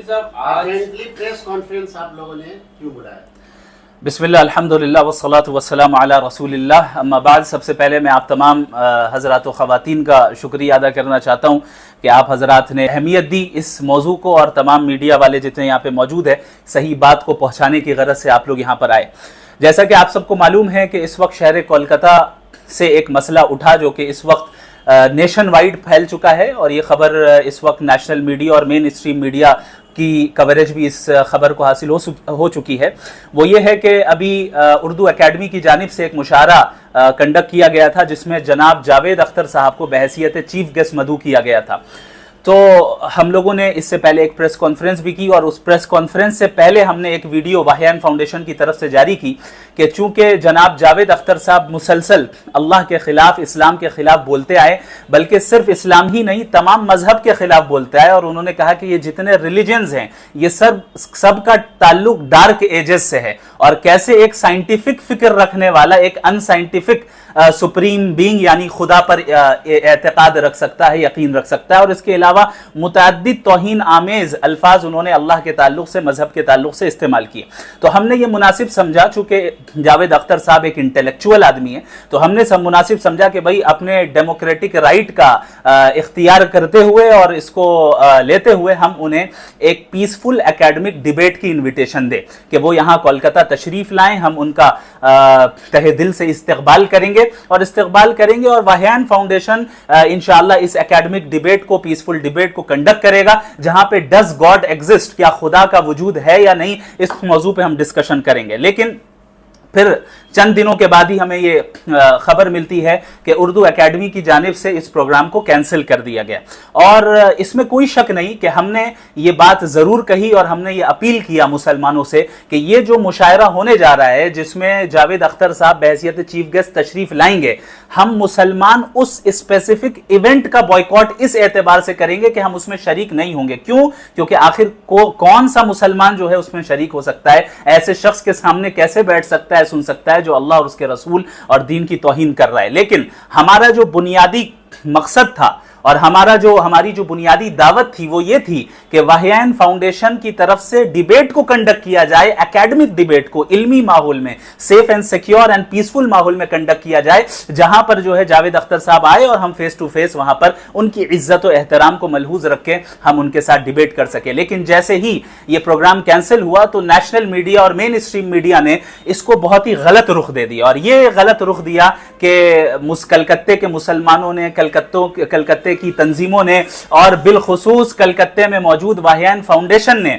मुफ्ती साहब आज press conference आप लोगों ने क्यों बुलाया? बिस्मिल्लाह अल्हम्दुलिल्लाह वस्सलातु वस्सलामु अला रसूलिल्लाह। अम्मा बाद, सबसे पहले मैं आप तमाम हज़रात व ख़वातीन का शुक्रिया अदा करना चाहता हूँ कि आप हज़रात ने अहमियत दी इस मौजू को, और तमाम मीडिया वाले जितने यहाँ पे मौजूद है सही बात को पहुँचाने की गरज से आप लोग यहाँ पर आए। जैसा कि आप सबको मालूम है कि इस वक्त शहर कोलकाता से एक मसला उठा जो कि इस वक्त नेशन वाइड फैल चुका है, और ये खबर इस वक्त नेशनल मीडिया और मेन स्ट्रीम मीडिया की कवरेज भी इस खबर को हासिल हो चुकी है। वो ये है कि अभी उर्दू एकेडमी की जानिब से एक मुशायरा कंडक्ट किया गया था जिसमें जनाब जावेद अख्तर साहब को बहैसियत चीफ गेस्ट मदऊ किया गया था। तो हम लोगों ने इससे पहले एक प्रेस कॉन्फ्रेंस भी की, और उस प्रेस कॉन्फ्रेंस से पहले हमने एक वीडियो वाहियान फाउंडेशन की तरफ से जारी की कि चूंकि जनाब जावेद अख्तर साहब मुसलसल अल्लाह के खिलाफ, इस्लाम के खिलाफ बोलते आए, बल्कि सिर्फ इस्लाम ही नहीं तमाम मजहब के खिलाफ बोलते आए, और उन्होंने कहा कि ये जितने रिलीजन्स हैं ये सब का ताल्लुक डार्क एजेस से है, और कैसे एक साइंटिफिक फिक्र रखने वाला एक अनसाइंटिफिक सुप्रीम बीइंग यानी खुदा पर एतकाद रख सकता है, यकीन रख सकता है। और इसके अलावा मुतअद्दिद तौहीन आमेज अल्फाज उन्होंने अल्लाह के ताल्लुक से, मजहब के ताल्लुक से इस्तेमाल किए। तो हमने ये मुनासिब समझा, चूंकि जावेद अख्तर साहब एक इंटेलेक्चुअल आदमी है, तो हमने सब मुनासिब समझा कि भाई अपने डेमोक्रेटिक राइट का इख्तियार करते हुए और इसको लेते हुए हम उन्हें एक पीसफुल एकेडमिक डिबेट की इन्विटेशन दे कि वो यहाँ कोलकाता तशरीफ लाएं, हम उनका तहे दिल से इस्तकबाल करेंगे और वाहियान फाउंडेशन इंशाअल्लाह इस एकेडमिक डिबेट को, पीसफुल डिबेट को कंडक्ट करेगा, जहां पे डज गॉड एग्जिस्ट, क्या खुदा का वजूद है या नहीं, इस मौजू पे हम डिस्कशन करेंगे। लेकिन फिर चंद दिनों के बाद ही हमें ये खबर मिलती है कि उर्दू एकेडमी की जानिब से इस प्रोग्राम को कैंसिल कर दिया गया। और इसमें कोई शक नहीं कि हमने ये बात जरूर कही और हमने ये अपील किया मुसलमानों से कि ये जो मुशायरा होने जा रहा है जिसमें जावेद अख्तर साहब बहैसियत चीफ गेस्ट तशरीफ लाएंगे, हम मुसलमान उस स्पेसिफिक इवेंट का बॉयकॉट इस एतबार से करेंगे कि हम उसमें शरीक नहीं होंगे। क्यों? क्योंकि आखिर कौन सा मुसलमान जो है उसमें शरीक हो सकता है? ऐसे शख्स के सामने कैसे बैठ सकता है, सुन सकता है जो अल्लाह और उसके रसूल और दीन की तौहीन कर रहा है। लेकिन हमारा जो बुनियादी मकसद था और हमारी जो बुनियादी दावत थी वो ये थी कि वाहियान फाउंडेशन की तरफ से डिबेट को कंडक्ट किया जाए, एकेडमिक डिबेट को इल्मी माहौल में, safe and secure and peaceful माहौल में कंडक्ट किया जाए, जहां पर जो है जावेद अख्तर साहब आए और हम फेस टू फेस वहां पर उनकी इज्जत और एहतराम को मलहूज रख के हम उनके साथ डिबेट कर सके। लेकिन जैसे ही ये प्रोग्राम कैंसिल हुआ तो नेशनल मीडिया और मेन स्ट्रीम मीडिया ने इसको बहुत ही गलत रुख दे दिया, और ये गलत रुख दिया कि कलकत्ते के मुसलमानों ने, कलकत्ते की तंजीमों ने और बिलखुसूस कलकत्ते में मौजूद वाहियान फाउंडेशन ने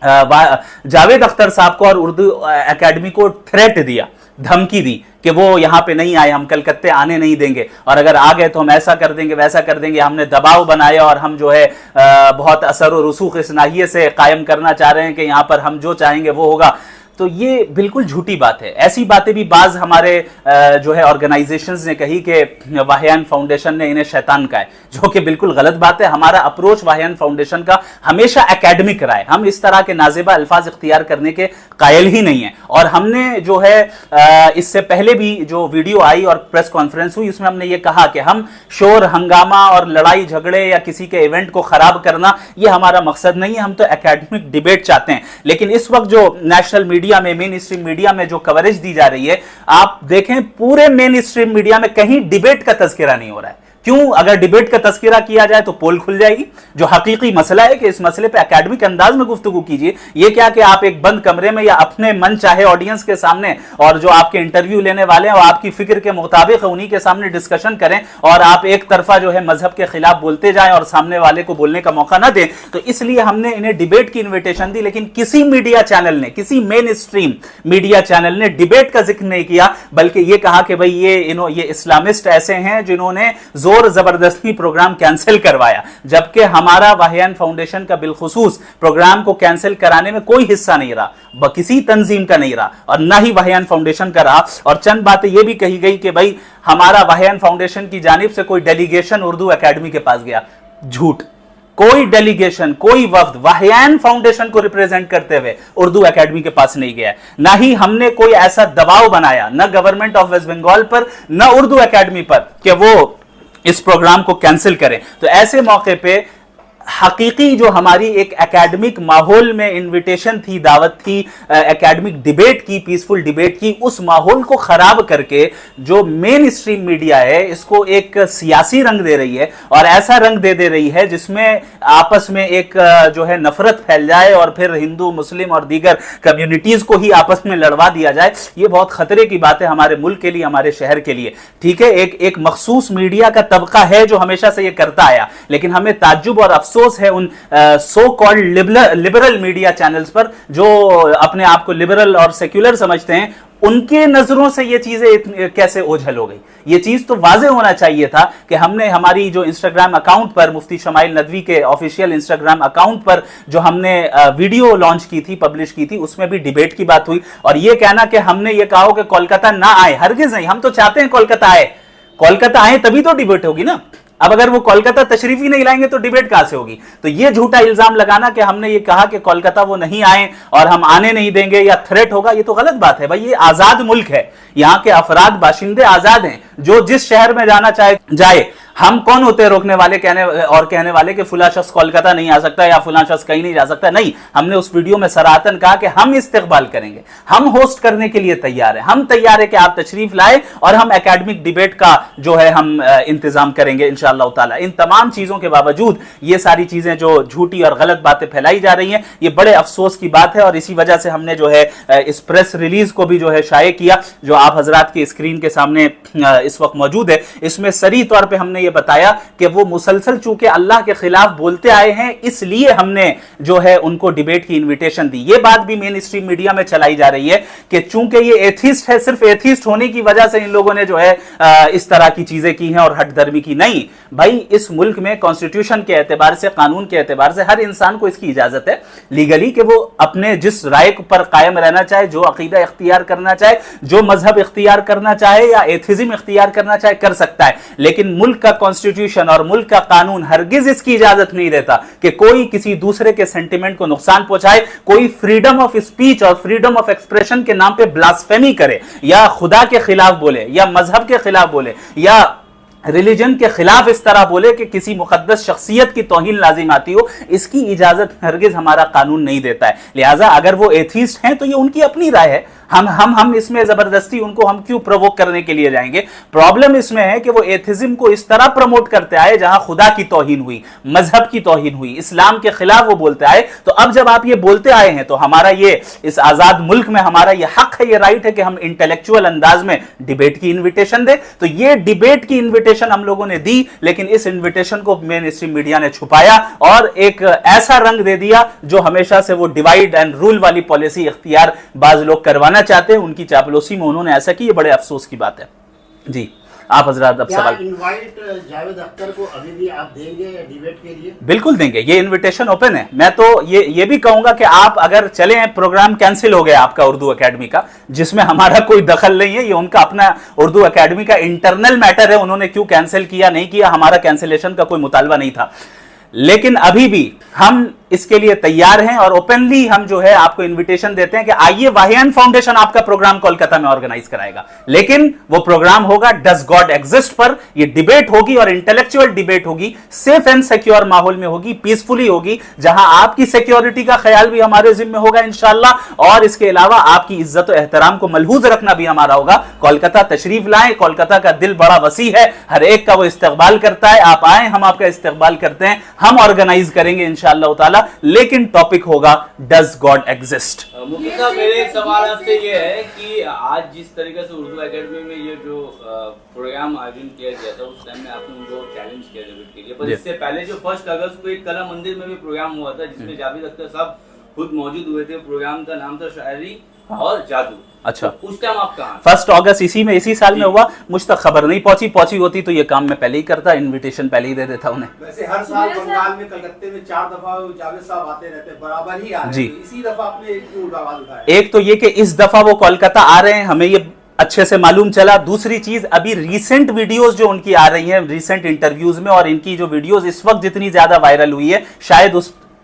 जावेद अख्तर साहब को और उर्दू एकेडमी को थ्रेट दिया, धमकी दी कि वो यहां पे नहीं आए, हम कलकत्ते आने नहीं देंगे, और अगर आ गए तो हम ऐसा कर देंगे, वैसा कर देंगे। हमने दबाव बनाया और हम जो है बहुत असर और रसूख इस नाहिए से कायम करना चाह रहे हैं कि यहां पर हम जो चाहेंगे वो होगा। तो ये बिल्कुल झूठी बात है। ऐसी बातें भी बाज हमारे जो है ऑर्गेनाइजेशंस ने कही कि वाहियान फाउंडेशन ने इन्हें शैतान कहा है, जो कि बिल्कुल गलत बात है। हमारा अप्रोच वाहियान फाउंडेशन का हमेशा एकेडमिक रहा है, हम इस तरह के नाजेबा अल्फाज इख्तियार करने के कायल ही नहीं है। और हमने जो है इससे पहले भी जो वीडियो आई और प्रेस कॉन्फ्रेंस हुई उसमें हमने ये कहा कि हम शोर हंगामा और लड़ाई झगड़े या किसी के इवेंट को खराब करना ये हमारा मकसद नहीं है, हम तो एकेडमिक डिबेट चाहते हैं। लेकिन इस वक्त जो नेशनल मीडिया में, मेन स्ट्रीम मीडिया में जो कवरेज दी जा रही है, आप देखें पूरे मेन स्ट्रीम मीडिया में कहीं डिबेट का तज़किरा नहीं हो रहा है। क्यों? अगर डिबेट का तज़किरा किया जाए तो पोल खुल जाएगी। जो हकीकी मसला है कि इस मसले पे एकेडमिक अंदाज में गुफ्तगू कीजिए। ये क्या कि आप एक बंद कमरे में या अपने मन चाहे ऑडियंस के सामने और जो आपके इंटरव्यू लेने वाले हैं और आपकी फिक्र के मुताबिक उन्हीं के सामने डिस्कशन करें और आप एक तरफा जो है मजहब के खिलाफ बोलते जाएं और सामने वाले को बोलने का मौका ना दें। तो इसलिए हमने इन्हें डिबेट की इन्विटेशन दी, लेकिन किसी मीडिया चैनल ने, किसी मेन स्ट्रीम मीडिया चैनल ने डिबेट का जिक्र नहीं किया, बल्कि ये कहा कि भाई ये इस्लामिस्ट ऐसे हैं जिन्होंने जोर जबरदस्ती प्रोग्राम कैंसिल करवाया, जबकि हमारा वाहियान फाउंडेशन का बिलखुसूस प्रोग्राम को कैंसिल कराने में कोई हिस्सा नहीं रहा, किसी तंजीम का नहीं रहा और ना ही वाहियान फाउंडेशन का रहा। और चंद बातें यह भी कही गई कि भाई हमारा वाहियान फाउंडेशन की जानिब से कोई डेलीगेशन उर्दू एकेडमी के पास गया। झूठ, कोई डेलीगेशन, कोई वफ्द वाहियान फाउंडेशन को रिप्रेजेंट करते हुए उर्दू एकेडमी के पास नहीं गया, ना ही हमने कोई ऐसा दबाव बनाया, न गवर्नमेंट ऑफ वेस्ट बंगाल पर न उर्दू एकेडमी पर कि वो इस प्रोग्राम को कैंसिल करें। तो ऐसे मौके पे हकीकी जो हमारी एक एकेडमिक माहौल में इनविटेशन थी, दावत थी, एकेडमिक डिबेट की, पीसफुल डिबेट की, उस माहौल को खराब करके जो मेन स्ट्रीम मीडिया है इसको एक सियासी रंग दे रही है और ऐसा रंग दे रही है जिसमें आपस में एक जो है नफरत फैल जाए और फिर हिंदू, मुस्लिम और दीगर कम्युनिटीज को ही आपस में लड़वा दिया जाए। ये बहुत खतरे की बात है हमारे मुल्क के लिए, हमारे शहर के लिए। ठीक है, एक मखसूस मीडिया का तबका है जो हमेशा से ये करता आया, लेकिन हमें ताज्जुब और अफसोस है उन so called liberal media channels पर जो अपने आप को लिबरल और सेक्युलर समझते हैं। उनके नजरों से ये चीजें कैसे ओझल हो गई। ये चीज तो वाजे होना चाहिए था कि हमने हमारी जो इंस्टाग्राम अकाउंट पर, मुफ्ती शमाइल नदवी के ऑफिशियल इंस्टाग्राम अकाउंट पर जो हमने वीडियो लॉन्च की थी, पब्लिश की थी, उसमें भी डिबेट की बात हुई। और ये कहना कि हमने ये कहा कि कोलकाता ना आए, हरगिज नहीं। हम तो चाहते हैं कोलकाता आए, कोलकाता आए तभी तो डिबेट होगी ना। अब अगर वो कोलकाता तशरीफ ही नहीं लाएंगे तो डिबेट कहां से होगी। तो ये झूठा इल्जाम लगाना कि हमने ये कहा कि कोलकाता वो नहीं आए और हम आने नहीं देंगे या थ्रेट होगा, ये तो गलत बात है भाई। ये आजाद मुल्क है, यहां के अफराद बाशिंदे आजाद हैं, जो जिस शहर में जाना चाहे जाए। हम कौन होते हैं रोकने वाले कहने वाले कि फुला शख्स कोलकाता नहीं आ सकता या फुला शख्स कहीं नहीं जा सकता। नहीं, हमने उस वीडियो में सराहतन कहा कि हम इस्तेकबाल करेंगे, हम होस्ट करने के लिए तैयार हैं, हम तैयार है कि आप तशरीफ लाए और हम एकेडमिक डिबेट का जो है हम इंतजाम करेंगे इंशाअल्लाह ताला। इन तमाम चीजों के बावजूद ये सारी चीजें जो झूठी और गलत बातें फैलाई जा रही हैं, ये बड़े अफसोस की बात है। और इसी वजह से हमने जो है इस प्रेस रिलीज को भी जो है शाये किया, जो आप हजरात की स्क्रीन के सामने इस वक्त मौजूद है। इसमें सरी तौर पर हमने ये बताया कि वो मुसलसल चूंकि अल्लाह के खिलाफ बोलते आए हैं, इसलिए हमने जो है उनको डिबेट की इनविटेशन दी। ये बात भी मेन स्ट्रीम मीडिया में चलाई जा रही है कि चूंकि ये एथिस्ट है, सिर्फ एथिस्ट होने की वजह से इन लोगों ने जो है इस तरह की चीजें की हैं और हटधर्मी की। नहीं भाई, इस मुल्क में कॉन्स्टिट्यूशन के एतबार से, कानून के एतबार से हर इंसान को इसकी इजाजत है लीगली कि वो अपने जिस राय पर कायम रहना चाहे, जो अकीदा इख्तियार करना चाहे, जो मजहब इख्तियार करना चाहे या एथिज्म इख्तियार करना चाहे, कर सकता है। लेकिन मुल्क का कॉन्स्टिट्यूशन और मुल्क का कानून हरगिज इसकी इजाजत नहीं देता कि कोई किसी दूसरे के सेंटिमेंट को नुकसान पहुंचाए, कोई फ्रीडम ऑफ स्पीच और फ्रीडम ऑफ एक्सप्रेशन के नाम पे ब्लास्फेमी करे या खुदा के खिलाफ बोले या मजहब के खिलाफ बोले या रिलीजन के खिलाफ इस तरह बोले कि किसी मुकद्दस शख्सियत की तौहीन लाजिम आती हो। इसकी इजाजत हरगिज हमारा कानून नहीं देता है। लिहाजा अगर वो एथीस्ट हैं तो ये उनकी अपनी राय है, हम इसमें जबरदस्ती उनको हम क्यों प्रोवोक करने के लिए जाएंगे। प्रॉब्लम इसमें है कि वो एथिज्म को इस तरह प्रमोट करते आए जहां खुदा की तौहीन हुई, मजहब की तौहीन हुई, इस्लाम के खिलाफ वो बोलते आए। तो अब जब आप ये बोलते आए हैं तो हमारा ये इस आजाद मुल्क में हमारा ये हक है, ये राइट है कि हम इंटेलेक्चुअल अंदाज में डिबेट की इन्विटेशन दें। तो ये डिबेट की इन्विटेशन हम लोगों ने दी, लेकिन इस इन्विटेशन को मेन स्ट्रीम मीडिया ने छुपाया और एक ऐसा रंग दे दिया जो हमेशा से वो डिवाइड एंड रूल वाली पॉलिसी इख्तियार बाज लोग करवाना चाहते हैं। उनकी चापलूसी में उन्होंने ऐसा की, ये बड़े अफसोस की बात है। जी आप हजरात अब सवाल। इनवाइट जावेद अख्तर को अभी भी आप देंगे डिबेट के लिए? बिल्कुल देंगे, ये इनविटेशन ओपन है। मैं तो ये भी कहूंगा कि आप अगर चले, प्रोग्राम कैंसिल हो गया आपका उर्दू एकेडमी का, जिसमें हमारा कोई दखल नहीं है, ये उनका अपना उर्दू एकेडमी का इंटरनल मैटर है। उन्होंने क्यों कैंसिल किया नहीं किया, हमारा कैंसिलेशन का कोई मुतालबा नहीं था। लेकिन अभी भी हम इसके लिए तैयार हैं और ओपनली हम जो है आपको इनविटेशन देते हैं कि आइए, वाहियान फाउंडेशन आपका प्रोग्राम कोलकाता में ऑर्गेनाइज कराएगा, लेकिन वो प्रोग्राम होगा डज गॉड एग्जिस्ट पर। ये डिबेट होगी और इंटेलेक्चुअल डिबेट होगी, सेफ एंड सिक्योर माहौल में होगी, पीसफुली होगी, जहां आपकी सिक्योरिटी का ख्याल भी हमारे जिम्मे होगा इंशाअल्लाह। और इसके अलावा आपकी इज्जत और एहतराम को मलहूज रखना भी हमारा होगा। कोलकाता तशरीफ लाएं, कोलकाता का दिल बड़ा वसी है, हर एक का वो इस्तकबाल करता है। आप आए, हम आपका इस्तकबाल करते हैं, हम ऑर्गेनाइज करेंगे इंशाअल्लाह ताला। लेकिन टॉपिक होगा डज गॉड एग्जिस्ट। मुफ्ती साहब, मेरे एक सवाल आपसे ये है कि आज जिस तरीके से उर्दू एकेडमी में ये जो प्रोग्राम आयोजन किया गया था, उस टाइम में आपने उनको चैलेंज किया डिबेट के लिए, पर इससे पहले जो 1 अगस्त को एक कला मंदिर में भी प्रोग्राम हुआ था जिसमें जावेद अख्तर साहब खुद मौजूद हुए थे। प्रोग्राम का नाम था शायरी और जादू। अच्छा, उस टाइम आप कहाँ? 1 अगस्त इसी साल में हुआ। मुझ तक खबर नहीं पहुंची होती तो ये काम मैं पहले ही करता, इनविटेशन पहले ही दे देता उन्हें। वैसे हर साल बंगाल में, कलकत्ते में 4 दफा जावेद साहब आते रहते हैं, बराबर ही आ रहे हैं। इसी दफा आपने क्यों आवाज उठाया? एक तो ये कि इस दफा वो कोलकाता आ रहे हैं, हमें ये अच्छे से मालूम चला। दूसरी चीज, अभी रीसेंट वीडियोस जो उनकी आ रही हैं, रीसेंट इंटरव्यूज में, और इनकी जो वीडियोस इस वक्त जितनी ज्यादा वायरल हुई है, शायद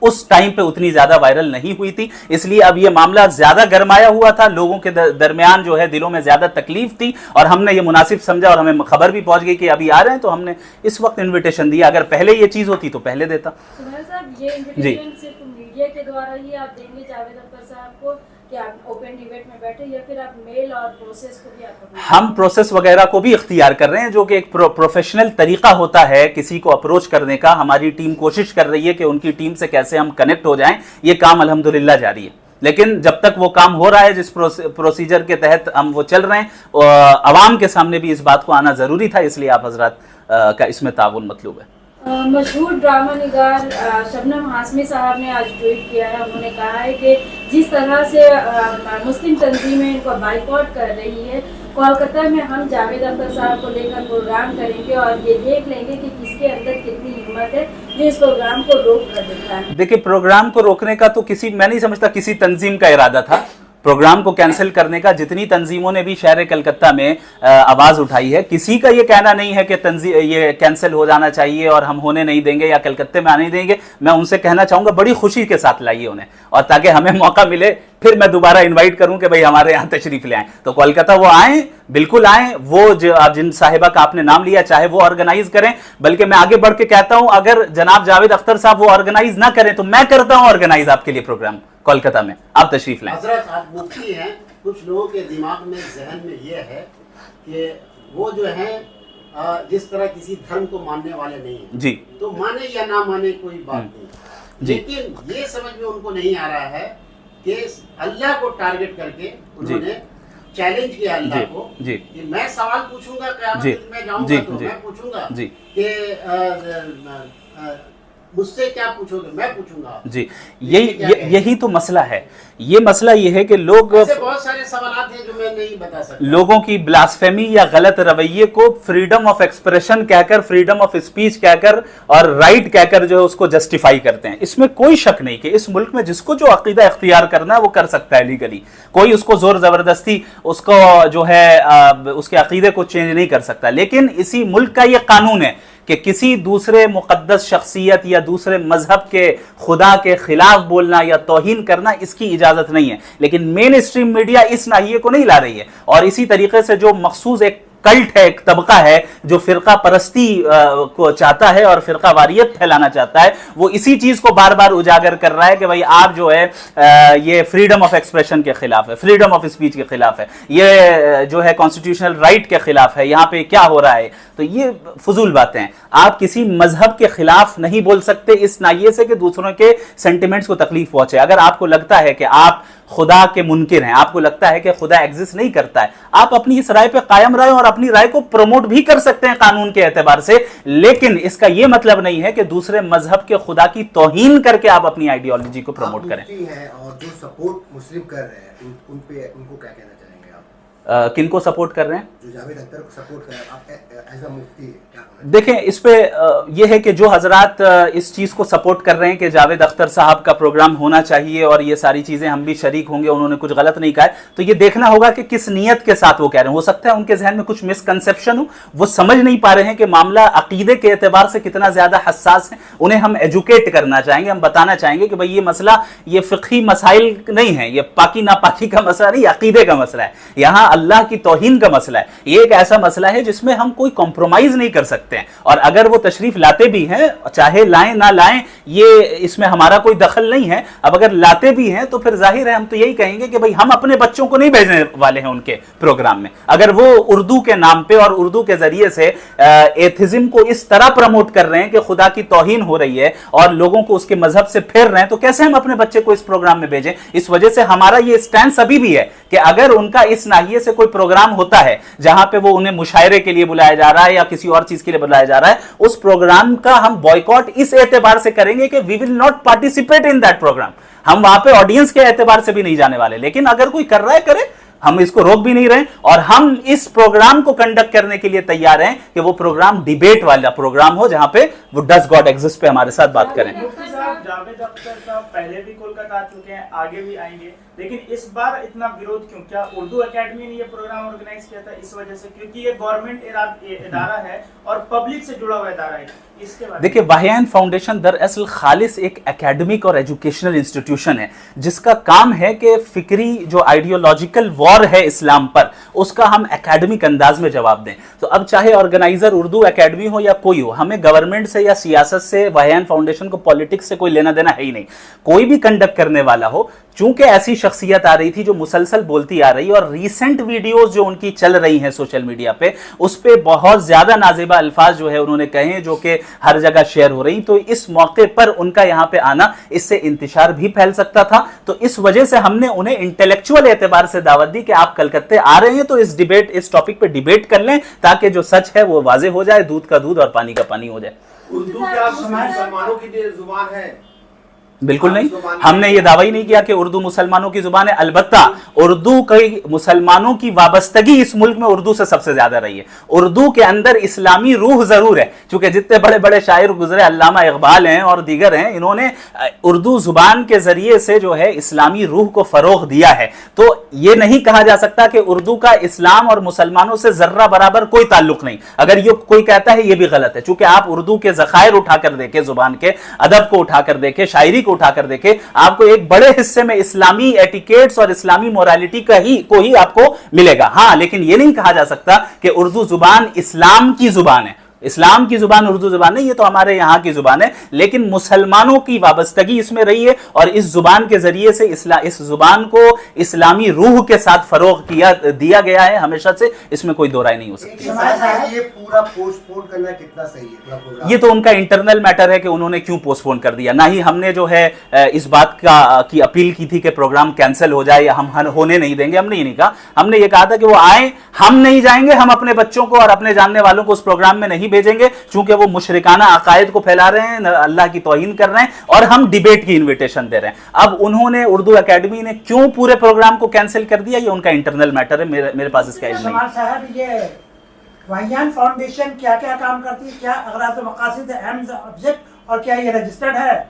उस टाइम पे उतनी ज्यादा वायरल नहीं हुई थी, इसलिए अब ये मामला ज्यादा गरमाया हुआ था, लोगों के दरमियान जो है दिलों में ज्यादा तकलीफ थी और हमने ये मुनासिब समझा और हमें खबर भी पहुंच गई कि अभी आ रहे हैं, तो हमने इस वक्त इन्विटेशन दिया। अगर पहले ये चीज होती तो पहले देता। सुमेर साहब, ये इन्विटेशन सिर्फ मीडिया के द्वारा ही आप देंगे जावेद अख्तर साहब को कि आप ओपन डिबेट में बैठे, या फिर आप मेल और प्रोसेस को भी आप? हम प्रोसेस वगैरह को भी इख्तियार कर रहे हैं, जो कि एक प्रोफेशनल तरीका होता है किसी को अप्रोच करने का। हमारी टीम कोशिश कर रही है कि उनकी टीम से कैसे हम कनेक्ट हो जाएं, ये काम अल्हम्दुलिल्लाह जारी है। लेकिन जब तक वो काम हो रहा है, जिस प्रोसीजर के तहत हम वो चल रहे हैं, अवाम के सामने भी इस बात को आना जरूरी था, इसलिए आप हजरात का इसमें ताउन मतलूब है। मशहूर ड्रामा निगार शबनम हाशमी साहब ने आज ट्वीट किया है। उन्होंने कहा है कि जिस तरह से मुस्लिम तंजीमें इनको बाइकआउट कर रही है, कोलकाता में हम जावेद अख्तर साहब को लेकर प्रोग्राम करेंगे और ये देख लेंगे कि किसके अंदर कितनी हिम्मत है जो इस प्रोग्राम को रोक कर देता है। देखिए, प्रोग्राम को रोकने का तो मैं नहीं समझता किसी तंजीम का इरादा था। प्रोग्राम को कैंसिल करने का जितनी तंजीमों ने भी शहर कलकत्ता में आवाज उठाई है, किसी का ये कहना नहीं है कि ये कैंसिल हो जाना चाहिए और हम होने नहीं देंगे या कलकत्ते में आने नहीं देंगे। मैं उनसे कहना चाहूंगा बड़ी खुशी के साथ लाइए उन्हें, और ताकि हमें मौका मिले फिर मैं दोबारा इनवाइट करूं कि भाई हमारे यहाँ तशरीफ ले आए, तो कोलकाता वो आए, बिल्कुल आए। वो जो आप जिन साहिबा का आपने नाम लिया, चाहे वो ऑर्गेनाइज करें, बल्कि मैं आगे बढ़ के कहता हूं अगर जनाब जावेद अख्तर साहब वो ऑर्गेनाइज ना करें तो मैं करता हूं ऑर्गेनाइज आपके लिए प्रोग्राम कोलकाता में, आप तशरीफ लाएं। हजरत, आप मुफ्ती हैं, कुछ लोगों के दिमाग में, जहन में ये है कि वो जो है जिस तरह किसी धर्म को मानने वाले नहीं है जी, तो माने या ना माने कोई बात नहीं, लेकिन ये समझ में उनको नहीं आ रहा है कि अल्लाह को टारगेट करके उन्होंने चैलेंज किया अल्लाह को कि मैं सवाल पूछूंगा, क़यामत में जाऊंगा तो मैं पूछूंगा कि मुझसे क्या पूछोगे, मैं पूछूंगा जी। यही तो मसला है। ये मसला ये है कि लोग, बहुत सारे सवाल हैं जो मैं नहीं बता सकता। लोगों की ब्लास्फेमी या गलत रवैये को फ्रीडम ऑफ एक्सप्रेशन कहकर, फ्रीडम ऑफ स्पीच कहकर और राइट कहकर जो है उसको जस्टिफाई करते हैं। इसमें कोई शक नहीं कि इस मुल्क में जिसको जो अकीदा इख्तियार करना है वो कर सकता है लीगली, कोई उसको जोर जबरदस्ती उसको जो है उसके अकीदे को चेंज नहीं कर सकता। लेकिन इसी मुल्क का ये कानून है कि किसी दूसरे मुकद्दस शख्सियत या दूसरे मजहब के खुदा के खिलाफ बोलना या तौहीन करना, इसकी इजाजत नहीं है। लेकिन मेन स्ट्रीम मीडिया इस नाहिये को नहीं ला रही है, और इसी तरीके से जो मखसूस एक कल्ट है, एक तबका है जो फिरका परस्ती को चाहता है और फिरका वारियत फैलाना चाहता है, वो इसी चीज को बार बार उजागर कर रहा है कि भाई आप जो है ये फ्रीडम ऑफ एक्सप्रेशन के खिलाफ है, फ्रीडम ऑफ स्पीच के खिलाफ है, ये जो है कॉन्स्टिट्यूशनल राइट के खिलाफ है, यहाँ पे क्या हो रहा है। तो ये फजूल बातें हैं। आप किसी मजहब के खिलाफ नहीं बोल सकते इस नाहिये से कि दूसरों के सेंटिमेंट्स को तकलीफ पहुंचे। अगर आपको लगता है कि आप खुदा के मुनकिर हैं, आपको लगता है कि खुदा एग्जिस्ट नहीं करता है, आप अपनी इस राय पे कायम रहें और अपनी राय को प्रमोट भी कर सकते हैं कानून के एतबार से। लेकिन इसका यह मतलब नहीं है कि दूसरे मजहब के खुदा की तौहीन करके आप अपनी आइडियोलॉजी को प्रमोट करें। और जो सपोर्ट मुस्लिम कर रहे हैं उनको क्या कहना चाहेंगे आप? किनको सपोर्ट कर रहे हैं? जो जावेद अख्तर को सपोर्ट कर रहे हैं, आप एज अ मुफ्ती क्या? देखें, इस पे यह है कि जो हजरात इस चीज को सपोर्ट कर रहे हैं कि जावेद अख्तर साहब का प्रोग्राम होना चाहिए और ये सारी चीजें हम भी शरीक होंगे, उन्होंने कुछ गलत नहीं कहा है, तो ये देखना होगा कि किस नीयत के साथ वो कह रहे हैं। हो सकता है उनके जहन में कुछ मिसकंसेप्शन हो, वो समझ नहीं पा रहे हैं कि मामला अकीदे के एतबार से कितना ज्यादा हसास है। उन्हें हम एजुकेट करना चाहेंगे, हम बताना चाहेंगे कि भाई ये मसला, ये फिक़ही मसाइल नहीं है, ये पाकी नापाकी का मसला नहीं, अकीदे का मसला है, यहाँ अल्लाह की तौहीन का मसला है। ये एक ऐसा मसला है जिसमें हम कोई कॉम्प्रोमाइज नहीं कर सकते हैं, और अगर वो तशरीफ लाते भी हैं, चाहे लाएं ना लाएं, ये इसमें हमारा कोई दखल नहीं है। अब अगर लाते भी हैं तो फिर जाहिर है हम तो यही कहेंगे कि भाई हम अपने बच्चों को नहीं भेजने वाले हैं उनके प्रोग्राम में। अगर वो उर्दू के नाम पे और उर्दू के जरिए से एथिज्म को इस तरह प्रमोट कर रहे हैं कि खुदा की तौहीन हो रही है और लोगों को उसके मजहब से फेर रहे हैं, तो कैसे हम अपने बच्चे को इस प्रोग्राम में भेजें? इस वजह से हमारा ये स्टैंड अभी भी है कि अगर उनका इस नाहिये से कोई प्रोग्राम होता है जहां पे वो उन्हें मुशायरे के लिए बुलाया जा रहा है या किसी और चीज के लिए बुलाया जा रहा है, उस प्रोग्राम का हम बॉयकॉट इस एतबार से करेंगे कि we will not participate in that programme. हम वहां पे ऑडियंस के एतबार से भी नहीं जाने वाले, लेकिन अगर कोई कर रहा है करे, हम इसको रोक भी नहीं रहे, और हम इस प्रोग्राम को कंडक्ट करने के लिए तैयार हैं कि वो प्रोग्राम डिबेट वाला प्रोग्राम हो जहां पे वो डज गॉड एग्जिस्ट पे हमारे साथ बात करें। जावेद अख्तर साहब पहले भी कोलकाता आ चुके हैं, आगे भी आएंगे, लेकिन इस बार इतना विरोध क्यों? क्या उर्दू एकेडमी ने ये प्रोग्राम ऑर्गेनाइज किया था इस वजह से? क्योंकि ये गवर्नमेंट इदारा है और पब्लिक से जुड़ा हुआ इदारा है। इसके बारे में देखिए, वाहियान फाउंडेशन दरअसल खालिस एक एकेडमिक और एजुकेशनल इंस्टीट्यूशन है जिसका काम है कि फिक्री जो आइडियोलॉजिकल वॉर है इस्लाम पर, उसका हम एकेडमिक अंदाज में जवाब दें। तो अब चाहे ऑर्गेनाइजर उर्दू एकेडमी हो या कोई हो, हमें गवर्नमेंट से या सियासत से, वाहियान फाउंडेशन को पॉलिटिक्स से कोई लेना देना है ही नहीं। कोई भी कंडक्ट करने वाला हो, चूंकि ऐसी शख्सियत आ रही थी जो मुसलसल बोलती आ रही, और रीसेंट वीडियोस जो उनकी चल रही हैं सोशल मीडिया पे, उस पे बहुत ज्यादा नाजिबा अल्फाज जो है उन्होंने कहे जो कि हर जगह शेयर हो रही, तो इस मौके पर उनका यहां पे आना, इससे इंतशार भी फैल सकता था। तो इस वजह से हमने उन्हें इंटेलेक्चुअल एतबार से दावत दी कि आप कलकत्ते आ रहे हैं तो इस टॉपिक पे डिबेट कर लें, ताकि जो सच है वो वाजे हो जाए, दूध का दूध और पानी का पानी हो जाए। उर्दू क्या मुसलमानों की जुबान है? बिल्कुल नहीं, हमने ये दावा ही नहीं किया कि उर्दू मुसलमानों की जुबान है। अलबत्ता उर्दू की मुसलमानों की वाबस्तगी इस मुल्क में उर्दू से सबसे ज्यादा रही है। उर्दू के अंदर इस्लामी रूह जरूर है, क्योंकि जितने बड़े बड़े शायर गुजरे, अल्लामा इकबाल हैं और दीगर हैं, इन्होंने उर्दू जुबान के जरिए से जो है इस्लामी रूह को फरोग दिया है। तो ये नहीं कहा जा सकता कि उर्दू का इस्लाम और मुसलमानों से जर्रा बराबर कोई ताल्लुक नहीं। अगर ये कोई कहता है, ये भी गलत है, चूंकि आप उर्दू के जखायर उठाकर देखे, जुबान के अदब को उठाकर देखे, शायरी उठाकर देखे, आपको एक बड़े हिस्से में इस्लामी एटिकेट्स और इस्लामी मोरालिटी को ही आपको मिलेगा। हां, लेकिन यह नहीं कहा जा सकता कि उर्दू जुबान इस्लाम की जुबान है। इस्लाम की जुबान उर्दू जुबान नहीं, ये तो हमारे यहां की जुबान है, लेकिन मुसलमानों की वाबस्तगी इसमें रही है और इस जुबान के जरिए से इस जुबान को इस्लामी रूह के साथ फरोग दिया गया है हमेशा से, इसमें कोई दो राय नहीं हो सकती। ये पूरा पोस्टपोन करना कितना सही है पूरा प्रोग्राम? ये तो उनका इंटरनल मैटर है कि उन्होंने क्यों पोस्टपोन कर दिया। ना ही हमने जो है इस बात की अपील की थी कि प्रोग्राम कैंसिल हो जाए या हम होने नहीं देंगे, हमने ये नहीं कहा। हमने ये कहा था कि वो आए, हम नहीं जाएंगे, हम अपने बच्चों को और अपने जानने वालों को उस प्रोग्राम में नहीं भेजेंगे, चूंकि वो मुशरिकाना अकायद को फैला रहे हैं, अल्लाह की तौहीन कर रहे हैं, और हम डिबेट की इनविटेशन दे रहे हैं। अब उन्होंने, उर्दू एकेडमी ने क्यों पूरे प्रोग्राम को कैंसिल कर दिया, ये उनका इंटरनल मैटर है, मेरे पास इसका इल्म नहीं। साहब, ये वाहियान फाउंडेशन क्या क्या काम करती है? क्या अगराज़ व मकासिद एम्स ऑब्जेक्ट, और क्या ये रजिस्टर्ड है?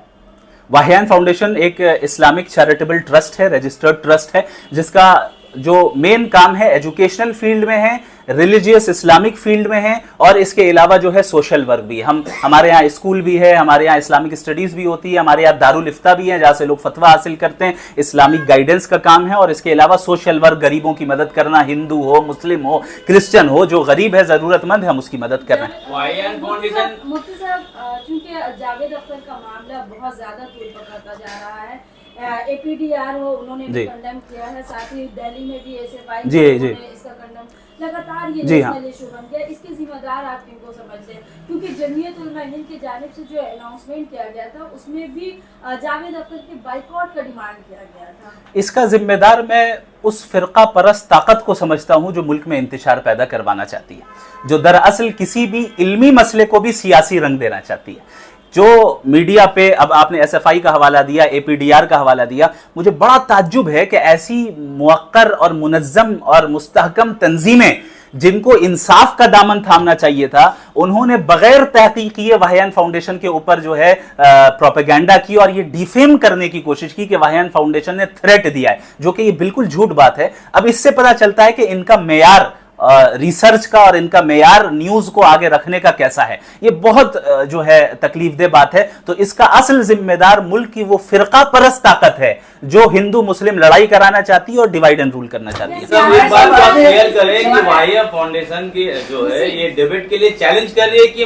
वाहियान फाउंडेशन एक इस्लामिक चैरिटेबल ट्रस्ट है, रजिस्टर्ड ट्रस्ट है, जिसका जो मेन काम है एजुकेशनल फील्ड में है, रिलीजियस इस्लामिक फील्ड में है, और इसके अलावा जो है सोशल वर्क भी। हमारे यहाँ स्कूल भी है, हमारे यहाँ इस्लामिक स्टडीज भी होती है, हमारे यहाँ दारुल इफ्ता भी है जहाँ से लोग फतवा हासिल करते हैं, इस्लामिक गाइडेंस का काम है, और इसके अलावा सोशल वर्क, गरीबों की मदद करना, हिंदू हो, मुस्लिम हो, क्रिश्चियन हो, जो गरीब है, जरूरतमंद है, हम उसकी मदद कर रहे हैं। मुफ्ती साहब, चूंकि जावेद अख्तर का मामला बहुत ज्यादा तूल पकड़ता जा रहा है, APDR हो, उन्होंने भी कंडेम किया है, साथ ही दिल्ली में भी SFI ने इसका कंडेम, लगातार ये नेशनल इशू बन गया। इसके जिम्मेदार आप किनको समझते हैं? क्योंकि जमीयत उलमा हिंद की जानिब से जो अनाउंसमेंट किया गया था, उसमें भी जावेद अख्तर के बाइकआउट का डिमांड किया गया था। इसका जिम्मेदार मैं उस फिरका परस्त ताकत को समझता हूं जो मुल्क में इंतशार पैदा करवाना चाहती है, जो दरअसल किसी भी इल्मी मसले को भी सियासी रंग देना चाहती है। जो मीडिया पे, अब आपने SFI का हवाला दिया, APDR का हवाला दिया, मुझे बड़ा ताज्जुब है कि ऐसी मुवक्कर और मुनज़्ज़म और मुस्तहकम तंजीमें जिनको इंसाफ का दामन थामना चाहिए था, उन्होंने बगैर तहकीक किए वाहियान फाउंडेशन के ऊपर जो है प्रोपेगेंडा की और ये डिफेम करने की कोशिश की कि वाहियान फाउंडेशन ने थ्रेट दिया है, जो कि ये बिल्कुल झूठ बात है। अब इससे पता चलता है कि इनका मेयार रिसर्च का और इनका मेयार न्यूज को आगे रखने का कैसा है। ये बहुत जो है तकलीफदेह बात है। तो इसका असल जिम्मेदार मुल्क की वो फिरका परस्त ताकत है जो हिंदू मुस्लिम लड़ाई कराना चाहती है और डिवाइड एंड रूल करना चाहती है। सर, एक बात आप क्लियर करें कि वाहिया फाउंडेशन की जो है ये डिबेट के लिए चैलेंज कर रही है कि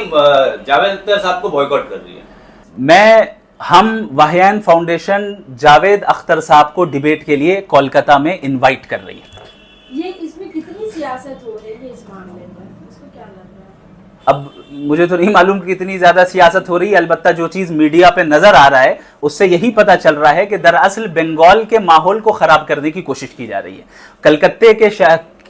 जावेद अख्तर साहब को बॉयकॉट कर रही है? हम वाहियान फाउंडेशन जावेद अख्तर साहब को डिबेट के लिए कोलकाता में इनवाइट कर रही है। ये इसमें कितनी सियासत हो रही है इस मामले में, उसको क्या लग रहा है? अब मुझे तो नहीं मालूम कि कितनी ज्यादा सियासत हो रही है, अलबत्ता जो चीज मीडिया पे नजर आ रहा है उससे यही पता चल रहा है कि दरअसल बंगाल के माहौल को खराब करने की कोशिश की जा रही है। कलकत्ते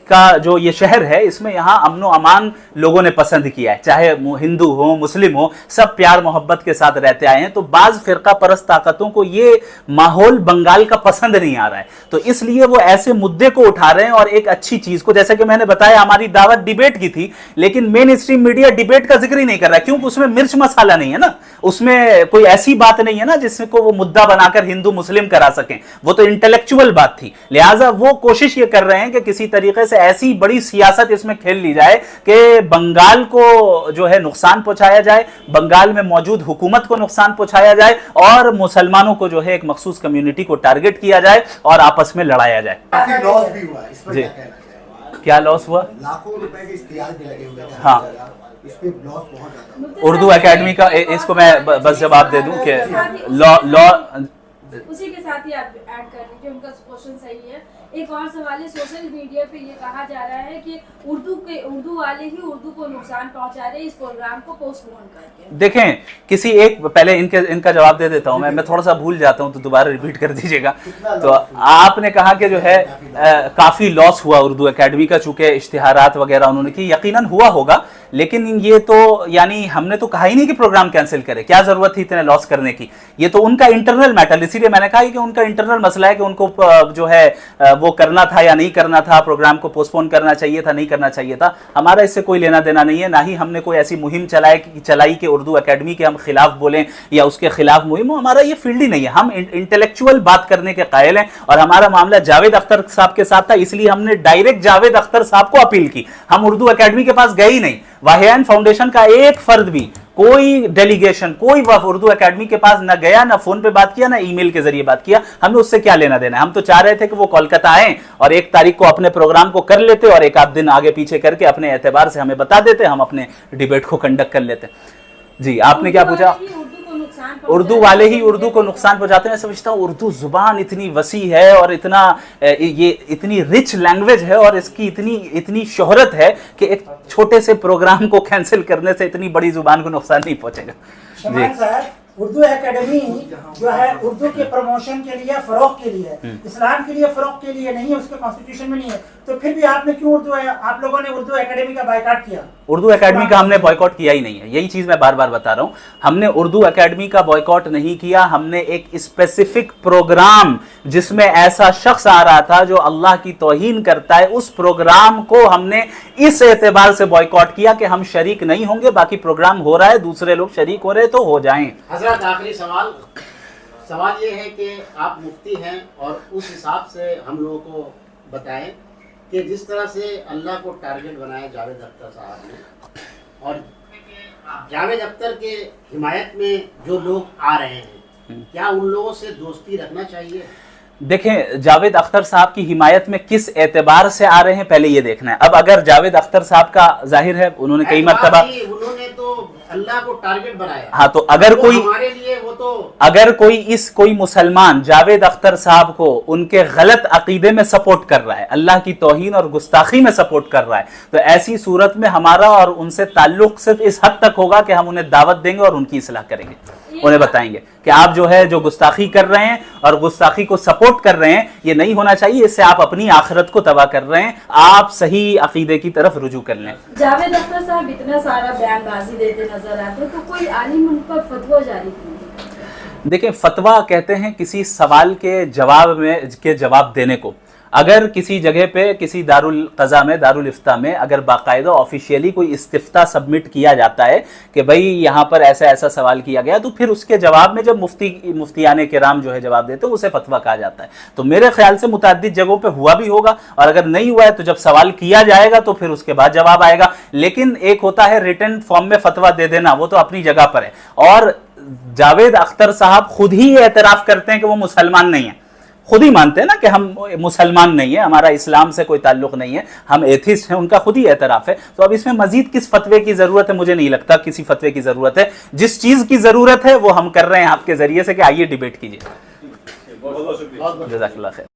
का जो ये शहर है, इसमें यहाँ अमन व अमान लोगों ने पसंद किया है, चाहे हिंदू हो मुस्लिम हो, सब प्यार मोहब्बत के साथ रहते आए हैं। तो बाज फिरका परस्त ताकतों को ये माहौल बंगाल का पसंद नहीं आ रहा है, तो इसलिए वो ऐसे मुद्दे को उठा रहे हैं और एक अच्छी चीज को, जैसे कि मैंने बताया हमारी दावत डिबेट की थी, लेकिन मेन स्ट्रीम मीडिया डिबेट का जिक्र ही नहीं कर रहा है, क्योंकि उसमें मिर्च मसाला नहीं है ना, उसमें कोई ऐसी बात नहीं है ना जिसको वो मुद्दा बनाकर हिंदू मुस्लिम करा सकें, वो तो इंटेलेक्चुअल बात थी। लिहाजा वो कोशिश ये कर रहे हैं कि किसी तरीके से ऐसी बड़ी सियासत इसमें खेल ली जाए कि बंगाल को जो है नुकसान पहुंचाया जाए, बंगाल में मौजूद हुकूमत को नुकसान पहुंचाया जाए और मुसलमानों को जो है एक मखसूस कम्युनिटी को टारगेट किया जाए और आपस में लड़ाया जाए। काफी लॉस भी हुआ, इस पर जी। क्या कहना चाहिए? क्या लॉस हुआ? लाखों रुपए के इश्तिहार भी लगे हुए थे, हाँ। इसमें लॉस बहुत ज्यादा। उर्दू एकेडमी का इसको मैं बस जवाब दे दूं कि लॉ उसी के साथ ही आप ऐड कर लीजिए, उनका क्वेश्चन सही है। एक और सवाल है, सोशल मीडिया पे ये कहा जा रहा है कि उर्दू वाले ही उर्दू को नुकसान पहुंचा रहे हैं इस प्रोग्राम को पोस्टपोन करके। देखें, किसी एक पहले इनका जवाब दे देता हूं, मैं थोड़ा सा भूल जाता हूं तो दोबारा रिपीट कर दीजिएगा। तो आपने कहा कि जो है काफी लॉस हुआ उर्दू एकेडमी का, चूंकि इश्तिहारात वगैरह उन्होंने की, यकीनन हुआ होगा, लेकिन ये तो यानी हमने तो कहा ही नहीं कि प्रोग्राम कैंसिल करें, क्या जरूरत थी इतने लॉस करने की, ये तो उनका इंटरनल मैटर, इसीलिए मैंने कहा कि उनका इंटरनल मसला है कि उनको जो है वो करना था या नहीं करना था, प्रोग्राम को पोस्टपोन करना चाहिए था नहीं करना चाहिए था। हमारा इससे कोई लेना देना नहीं है, ना ही हमने कोई ऐसी मुहिम चलाई कि उर्दू एकेडमी के हम खिलाफ बोलें या उसके खिलाफ मुहिम हो, हमारा ये फील्ड ही नहीं है। हम इंटेलेक्चुअल बात करने के कायल हैं और हमारा मामला जावेद अख्तर साहब के साथ था, इसलिए हमने डायरेक्ट जावेद अख्तर साहब को अपील की, हम उर्दू एकेडमी के पास गए ही नहीं। वाहियान फाउंडेशन का एक फर्द भी, कोई डेलीगेशन, कोई उर्दू एकेडमी के पास ना गया, ना फोन पे बात किया, ना ईमेल के जरिए बात किया, हमें उससे क्या लेना देना है। हम तो चाह रहे थे कि वो कोलकाता आए और 1 तारीख को अपने प्रोग्राम को कर लेते और एक आध दिन आगे पीछे करके अपने एतबार से हमें बता देते, हम अपने डिबेट को कंडक्ट कर लेते। जी, आपने क्या पूछा? उर्दू वाले ही उर्दू को नुकसान पहुंचाते हैं। मैं समझता हूँ उर्दू जुबान इतनी वसी है और ये इतनी रिच लैंग्वेज है और इसकी इतनी शोहरत है कि एक छोटे से प्रोग्राम को कैंसिल करने से इतनी बड़ी जुबान को नुकसान नहीं पहुंचेगा। शमान साहब, उर्दू एकेडमी जो है उर्दू के प्रमोशन के लिए, फरोग के लिए, इस्लाम के लिए, फरोग के लिए नहीं है, उसके कॉन्स्टिट्यूशन में नहीं है, तो फिर भी आपने क्यों आप लोगों ने उर्दू एकेडमी का बायकॉट किया? उर्दू एकेडमी का हमने बॉयकॉट किया ही नहीं है, यही चीज मैं बार बार बता रहा हूं। हमने उर्दू एकेडमी का बॉयकॉट नहीं किया, हमने एक स्पेसिफिक प्रोग्राम जिसमें ऐसा शख्स आ रहा था जो अल्लाह की तौहीन करता है, उस प्रोग्राम को हमने इस एतबार से बॉयकॉट किया कि हम शरीक नहीं होंगे, बाकी प्रोग्राम हो रहा है, दूसरे लोग शरीक हो रहे तो हो जाएं। हजरत आखिरी सवाल ये है कि आप मुफ्ती हैं और उस हिसाब से हम लोगों को बताएं कि जिस तरह से अल्लाह को टारगेट बनाया जावेद अख्तर साहब ने, और जावेद अख्तर के हिमायत में जो लोग आ रहे हैं, क्या उन लोगों से दोस्ती रखना चाहिए? देखें, जावेद अख्तर साहब की हिमायत में किस एतबार से आ रहे हैं पहले ये देखना है। अब अगर जावेद अख्तर साहब का जाहिर है उन्होंने कई मरतबा, उन्होंने तो अल्लाह को टारगेट बनाया, हाँ, तो अगर तो कोई हमारे लिए वो तो अगर कोई मुसलमान जावेद अख्तर साहब को उनके गलत अकीदे में सपोर्ट कर रहा है, अल्लाह की तौहीन और गुस्ताखी में सपोर्ट कर रहा है, तो ऐसी सूरत में हमारा और उनसे ताल्लुक सिर्फ इस हद तक होगा कि हम उन्हें दावत देंगे और उनकी इस्लाह करेंगे, उन्हें बताएंगे कि आप जो है जो गुस्ताखी कर रहे हैं और गुस्ताखी को सपोर्ट कर रहे हैं, ये नहीं होना चाहिए, इससे आप अपनी आखिरत को तबाह कर रहे हैं, आप सही अकीदे की तरफ रुजू कर लें। जावेद अख्तर साहब इतना सारा बयानबाजी देते नजर आते हैं, तो कोई आलिम उन पर फतवा जारी क्यों? देखिए, फतवा कहते हैं किसी सवाल के जवाब देने को। अगर किसी जगह पे किसी दारुल क़ज़ा में, दारुल इफ्ता में अगर बाकायदा ऑफिशियली कोई इस्तिफ्ता सबमिट किया जाता है कि भाई यहाँ पर ऐसा ऐसा सवाल किया गया, तो फिर उसके जवाब में जब मुफ्तियाने किराम जो है जवाब देते हैं उसे फतवा कहा जाता है। तो मेरे ख्याल से मुतअद्दिद जगहों पे हुआ भी होगा, और अगर नहीं हुआ है तो जब सवाल किया जाएगा तो फिर उसके बाद जवाब आएगा। लेकिन एक होता है रिटन फॉर्म में फतवा दे देना, वो तो अपनी जगह पर है, और जावेद अख्तर साहब खुद ही एतराफ़ करते हैं कि वो मुसलमान नहीं है, खुद ही मानते हैं ना कि हम मुसलमान नहीं है, हमारा इस्लाम से कोई ताल्लुक नहीं है, हम एथिस्ट हैं, उनका खुद ही एतराफ़ है। तो अब इसमें मजीद किस फतवे की ज़रूरत है? मुझे नहीं लगता किसी फतवे की ज़रूरत है। जिस चीज़ की ज़रूरत है वो हम कर रहे हैं आपके ज़रिए से कि आइए डिबेट कीजिए। बहुत बहुत शुक्रिया। जज़ाकल्लाह खैर।